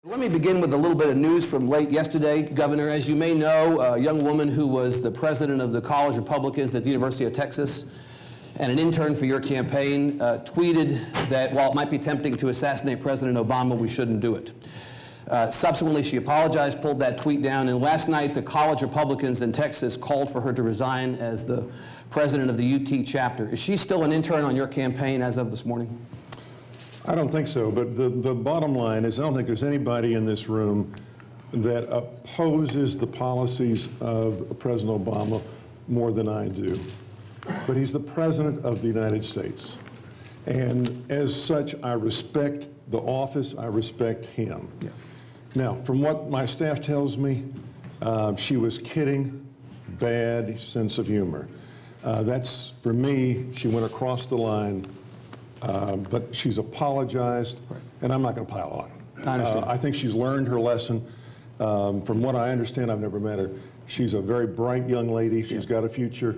Let me begin with a little bit of news from late yesterday, Governor. As you may know, a young woman who was the president of the College Republicans at the University of Texas and an intern for your campaign tweeted that while it might be tempting to assassinate President Obama, we shouldn't do it. Subsequently, she apologized, pulled that tweet down, and last night the College Republicans in Texas called for her to resign as the president of the UT chapter. Is she still an intern on your campaign as of this morning? I don't think so, but the bottom line is I don't think there's anybody in this room that opposes the policies of President Obama more than I do. But he's the President of the United States. And as such, I respect the office, I respect him. Yeah. Now, from what my staff tells me, she was kidding, bad sense of humor. That's, for me, she went across the line. But she's apologized, and I'm not going to pile on. I understand. I think she's learned her lesson. From what I understand, I've never met her. She's a very bright young lady. She's got a future.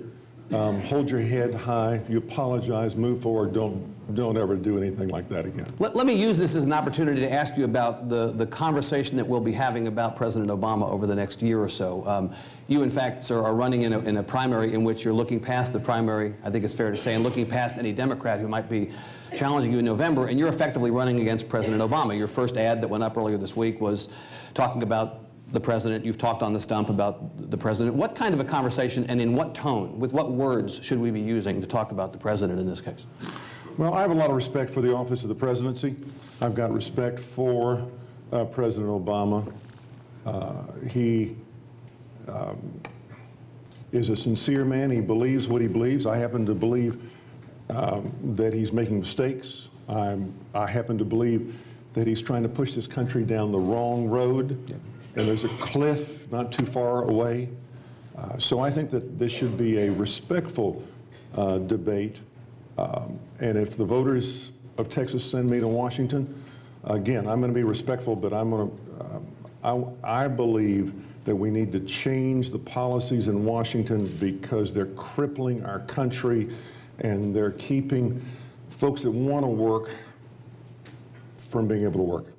Hold your head high. You apologize, move forward. Don't ever do anything like that again. Let me use this as an opportunity to ask you about the conversation that we'll be having about President Obama over the next year or so. You, in fact, sir, are running in a primary in which you're looking past the primary, I think it's fair to say, and looking past any Democrat who might be challenging you in November, and you're effectively running against President Obama. Your first ad that went up earlier this week was talking about the president. You've talked on the stump about the president. What kind of a conversation and in what tone, with what words should we be using to talk about the president in this case? Well, I have a lot of respect for the office of the presidency. I've got respect for President Obama. He is a sincere man. He believes what he believes. I happen to believe that he's making mistakes. I happen to believe that he's trying to push this country down the wrong road. Yeah. And there's a cliff not too far away. So I think that this should be a respectful debate. And if the voters of Texas send me to Washington, again, I'm going to be respectful, but I'm going to, I believe that we need to change the policies in Washington because they're crippling our country and they're keeping folks that want to work from being able to work.